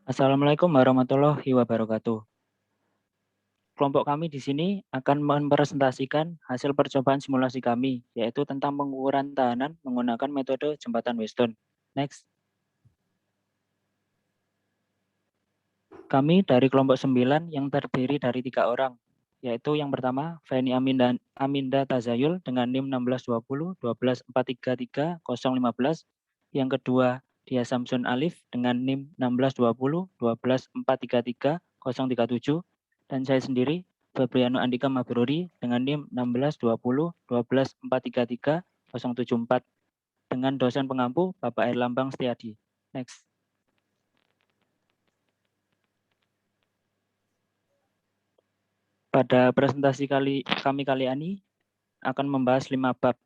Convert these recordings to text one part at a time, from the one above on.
Assalamualaikum warahmatullahi wabarakatuh. Kelompok kami di sini akan mempresentasikan hasil percobaan simulasi kami, yaitu tentang pengukuran tahanan menggunakan metode jembatan Weston. Next. Kami dari kelompok 9 yang terdiri dari 3 orang, yaitu yang pertama Feni Aminda Tazayul dengan NIM 1620 12433 015, yang kedua Dia Samsun Alif dengan NIM 1620 12433 037, dan saya sendiri Febriano Andika Mabruri dengan NIM 1620 12433 074 dengan dosen pengampu Bapak Erlambang Setiadi. Next. Pada presentasi kami kali ini akan membahas 5 bab,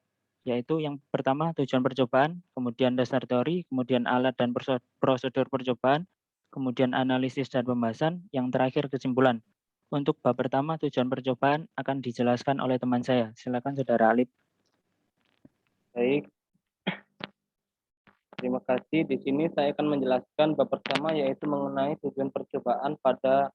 yaitu yang pertama tujuan percobaan, kemudian dasar teori, kemudian alat dan prosedur percobaan, kemudian analisis dan pembahasan, yang terakhir kesimpulan. Untuk bab pertama tujuan percobaan akan dijelaskan oleh teman saya. Silakan Saudara Alip. Baik, terima kasih. Di sini saya akan menjelaskan bab pertama, yaitu mengenai tujuan percobaan pada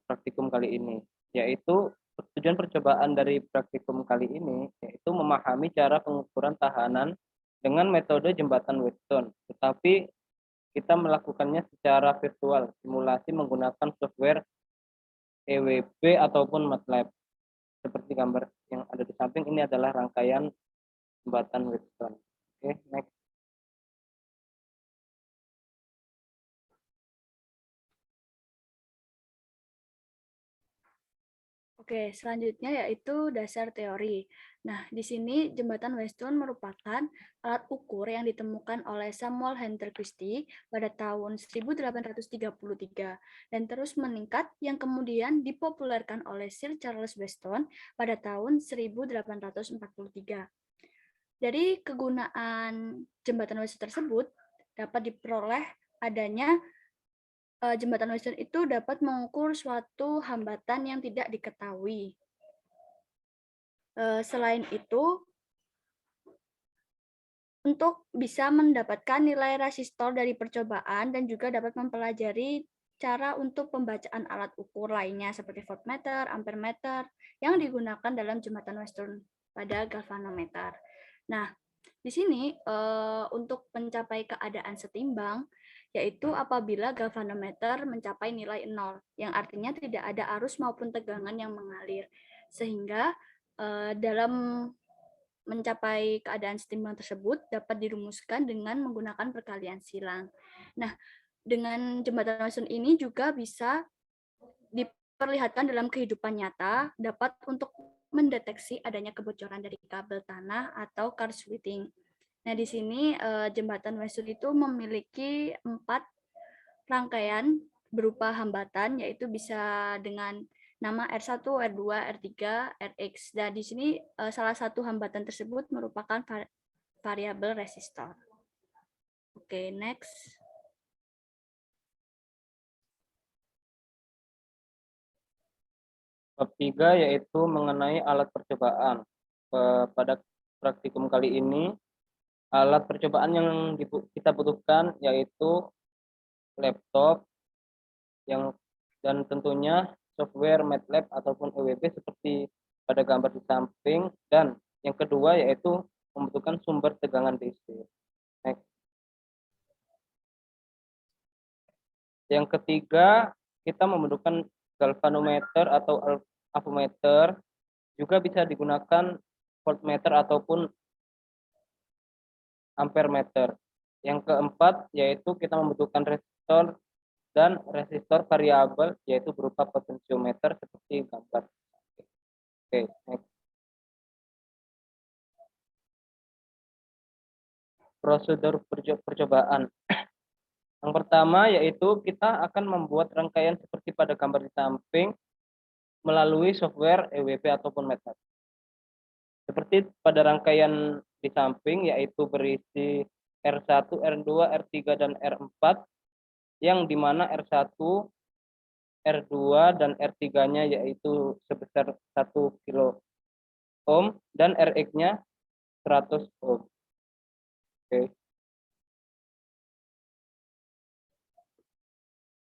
praktikum kali ini. Yaitu tujuan percobaan dari praktikum kali ini yaitu memahami cara pengukuran tahanan dengan metode jembatan Weston. Tetapi kita melakukannya secara virtual, simulasi menggunakan software EWB ataupun MATLAB. Seperti gambar yang ada di samping, ini adalah rangkaian jembatan Weston. Oke, next. Oke, selanjutnya yaitu dasar teori. Nah, di sini jembatan Weston merupakan alat ukur yang ditemukan oleh Samuel Hunter Christie pada tahun 1833 dan terus meningkat yang kemudian dipopulerkan oleh Sir Charles Weston pada tahun 1843. Dari kegunaan jembatan Weston tersebut dapat diperoleh adanya jembatan Weston itu dapat mengukur suatu hambatan yang tidak diketahui. Selain itu, untuk bisa mendapatkan nilai resistor dari percobaan dan juga dapat mempelajari cara untuk pembacaan alat ukur lainnya seperti voltmeter, ampermeter yang digunakan dalam jembatan Weston pada galvanometer. Nah, di sini untuk mencapai keadaan setimbang, yaitu apabila galvanometer mencapai nilai 0, yang artinya tidak ada arus maupun tegangan yang mengalir. Sehingga dalam mencapai keadaan setimbang tersebut dapat dirumuskan dengan menggunakan perkalian silang. Nah, dengan jembatan Weston ini juga bisa diperlihatkan dalam kehidupan nyata, dapat untuk mendeteksi adanya kebocoran dari kabel tanah atau corsleting. Nah, di sini jembatan Weston itu memiliki 4 rangkaian berupa hambatan, yaitu bisa dengan nama R1, R2, R3, Rx. Dan di sini salah satu hambatan tersebut merupakan variabel resistor. Oke, next. Bab 3 yaitu mengenai alat percobaan. Pada praktikum kali ini, alat percobaan yang kita butuhkan yaitu laptop dan tentunya software MATLAB ataupun EWB seperti pada gambar di samping, dan yang kedua yaitu membutuhkan sumber tegangan DC. Next. Yang ketiga, kita membutuhkan galvanometer atau avometer, juga bisa digunakan voltmeter ataupun ampermeter. Yang keempat yaitu kita membutuhkan resistor dan resistor variabel, yaitu berupa potensiometer seperti gambar. Oke, next. Prosedur percobaan. Yang pertama yaitu kita akan membuat rangkaian seperti pada gambar di samping melalui software EWB ataupun MATLAB. Seperti pada rangkaian di samping, yaitu berisi R1, R2, R3, dan R4, yang dimana R1, R2, dan R3-nya yaitu sebesar 1 kilo ohm dan Rx-nya 100 ohm. Oke.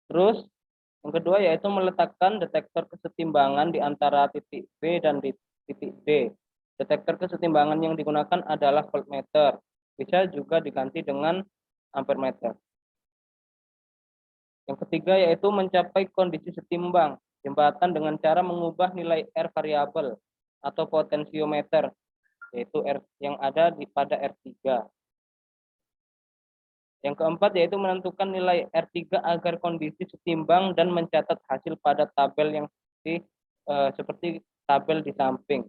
Terus yang kedua yaitu meletakkan detektor kesetimbangan di antara titik B dan di titik D. Detektor kesetimbangan yang digunakan adalah voltmeter. Bisa juga diganti dengan ampermeter. Yang ketiga yaitu mencapai kondisi setimbang jembatan dengan cara mengubah nilai R variabel atau potensiometer, yaitu R yang ada pada R3. Yang keempat yaitu menentukan nilai R3 agar kondisi setimbang dan mencatat hasil pada tabel yang seperti tabel di samping.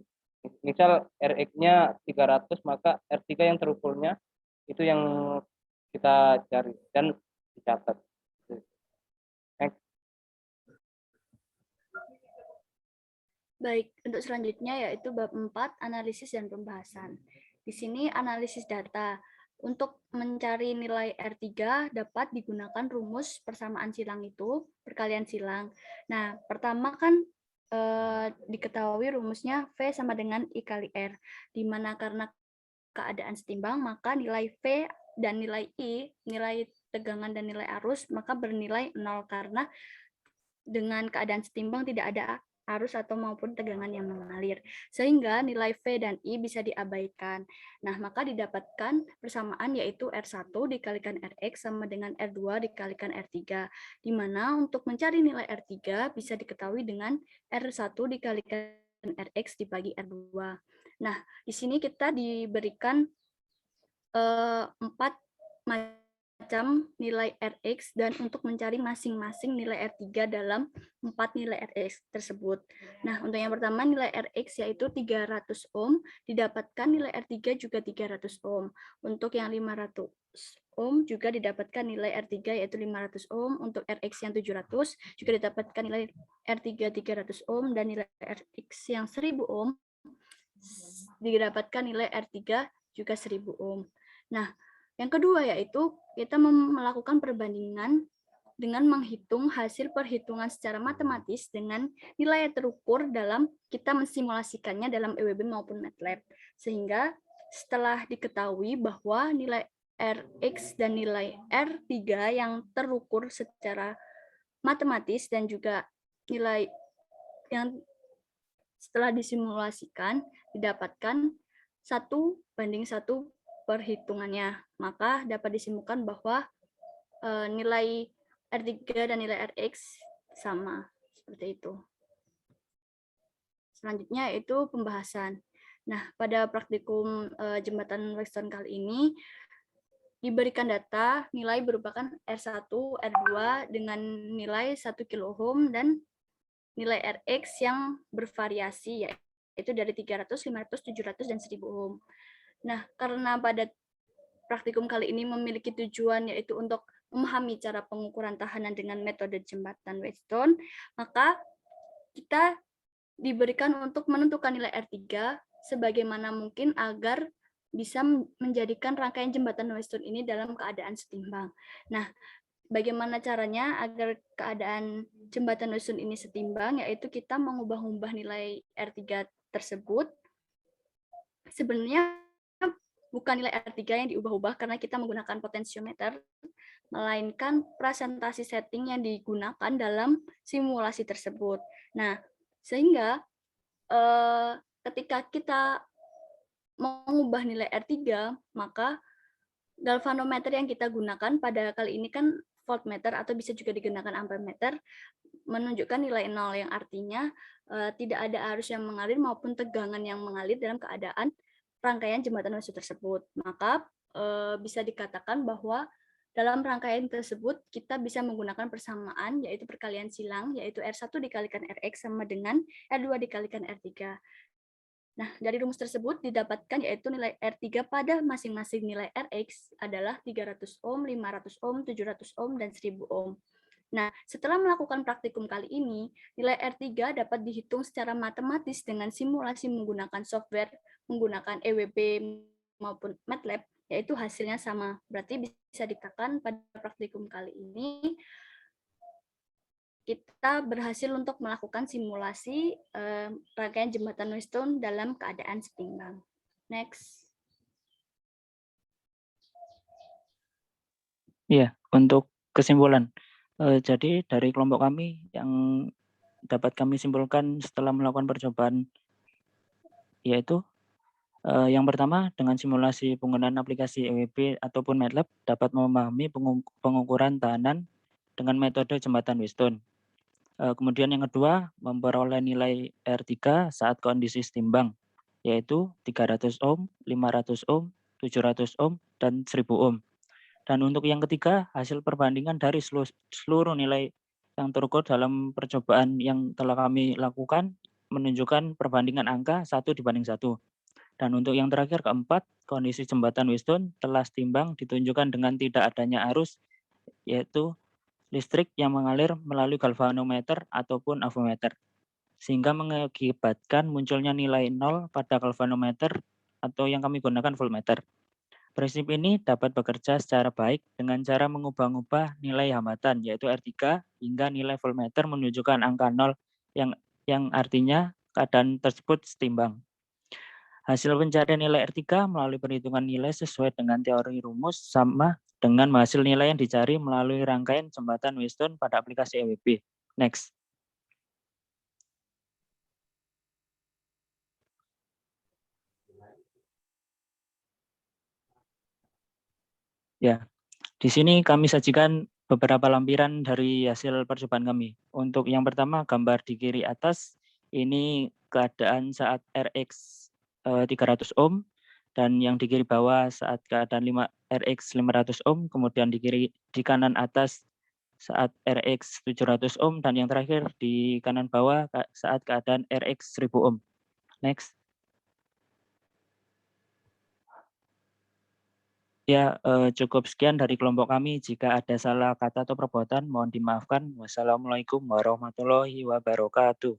Misal Rx-nya 300, maka R3 yang terukurnya itu yang kita cari dan dicatat. Baik, untuk selanjutnya yaitu bab 4, analisis dan pembahasan. Di sini analisis data. Untuk mencari nilai R3 dapat digunakan rumus persamaan silang itu, perkalian silang. Nah, pertama kan diketahui rumusnya V sama dengan I kali R, di mana karena keadaan setimbang, maka nilai V dan nilai I, nilai tegangan dan nilai arus, maka bernilai 0 karena dengan keadaan setimbang tidak ada arus atau maupun tegangan yang mengalir, sehingga nilai V dan I bisa diabaikan. Nah, maka didapatkan persamaan yaitu R1 dikalikan Rx sama dengan R2 dikalikan R3, di mana untuk mencari nilai R3 bisa diketahui dengan R1 dikalikan Rx dibagi R2. Nah, di sini kita diberikan 4 macam nilai Rx dan untuk mencari masing-masing nilai R3 dalam 4 nilai Rx tersebut. Nah, untuk yang pertama nilai Rx yaitu 300 ohm, didapatkan nilai R3 juga 300 ohm. Untuk yang 500 ohm juga didapatkan nilai R3 yaitu 500 ohm. Untuk Rx yang 700 juga didapatkan nilai R3 300 ohm dan nilai Rx yang 1000 ohm didapatkan nilai R3 juga 1000 ohm. Nah, yang kedua yaitu kita melakukan perbandingan dengan menghitung hasil perhitungan secara matematis dengan nilai yang terukur dalam kita mensimulasikannya dalam EWB maupun MATLAB. Sehingga setelah diketahui bahwa nilai Rx dan nilai R3 yang terukur secara matematis dan juga nilai yang setelah disimulasikan didapatkan 1:1 perhitungannya, maka dapat disimpulkan bahwa nilai R3 dan nilai Rx sama, seperti itu. Selanjutnya itu pembahasan. Nah, pada praktikum jembatan Weston kali ini diberikan data nilai berupakan R1, R2 dengan nilai 1 kilo-ohm dan nilai Rx yang bervariasi yaitu dari 300, 500, 700 dan 1000 ohm. Nah, karena pada praktikum kali ini memiliki tujuan yaitu untuk memahami cara pengukuran tahanan dengan metode jembatan Weston, maka kita diberikan untuk menentukan nilai R3 sebagaimana mungkin agar bisa menjadikan rangkaian jembatan Weston ini dalam keadaan setimbang. Nah, bagaimana caranya agar keadaan jembatan Weston ini setimbang, yaitu kita mengubah-ubah nilai R3 tersebut. Sebenarnya bukan nilai R3 yang diubah-ubah karena kita menggunakan potensiometer, melainkan presentasi setting yang digunakan dalam simulasi tersebut. Nah, sehingga ketika kita mengubah nilai R3, maka galvanometer yang kita gunakan pada kali ini kan voltmeter atau bisa juga digunakan ampermeter, menunjukkan nilai 0 yang artinya tidak ada arus yang mengalir maupun tegangan yang mengalir dalam keadaan rangkaian jembatan Weston tersebut. Maka bisa dikatakan bahwa dalam rangkaian tersebut kita bisa menggunakan persamaan yaitu perkalian silang yaitu R1 dikalikan Rx sama dengan R2 dikalikan R3. Nah, dari rumus tersebut didapatkan yaitu nilai R3 pada masing-masing nilai Rx adalah 300 ohm, 500 ohm, 700 ohm, dan 1000 ohm. Nah, setelah melakukan praktikum kali ini, nilai R3 dapat dihitung secara matematis dengan simulasi menggunakan software, menggunakan EWB maupun MATLAB, yaitu hasilnya sama. Berarti bisa dikatakan pada praktikum kali ini, kita berhasil untuk melakukan simulasi rangkaian jembatan Weston dalam keadaan setimbang. Next. Iya, untuk kesimpulan. Jadi dari kelompok kami yang dapat kami simpulkan setelah melakukan percobaan yaitu yang pertama dengan simulasi penggunaan aplikasi EWB ataupun MATLAB dapat memahami pengukuran tahanan dengan metode jembatan Wheatstone. Kemudian yang kedua memperoleh nilai R3 saat kondisi setimbang yaitu 300 ohm, 500 ohm, 700 ohm, dan 1000 ohm. Dan untuk yang ketiga, hasil perbandingan dari seluruh nilai yang terukur dalam percobaan yang telah kami lakukan menunjukkan perbandingan angka 1:1. Dan untuk yang terakhir keempat, kondisi jembatan Wheatstone telah setimbang ditunjukkan dengan tidak adanya arus, yaitu listrik yang mengalir melalui galvanometer ataupun avometer, sehingga mengakibatkan munculnya nilai 0 pada galvanometer atau yang kami gunakan voltmeter. Prinsip ini dapat bekerja secara baik dengan cara mengubah-ubah nilai hambatan, yaitu R3, hingga nilai voltmeter menunjukkan angka 0 yang artinya keadaan tersebut setimbang. Hasil pencarian nilai R3 melalui perhitungan nilai sesuai dengan teori rumus sama dengan hasil nilai yang dicari melalui rangkaian jembatan Wheatstone pada aplikasi EWB. Next. Ya, di sini kami sajikan beberapa lampiran dari hasil percobaan kami. Untuk yang pertama, gambar di kiri atas, ini keadaan saat RX 300 ohm, dan yang di kiri bawah saat keadaan RX 500 ohm, kemudian di kanan atas saat RX 700 ohm, dan yang terakhir di kanan bawah saat keadaan RX 1000 ohm. Next. Ya, cukup sekian dari kelompok kami. Jika ada salah kata atau perbuatan, mohon dimaafkan. Wassalamualaikum warahmatullahi wabarakatuh.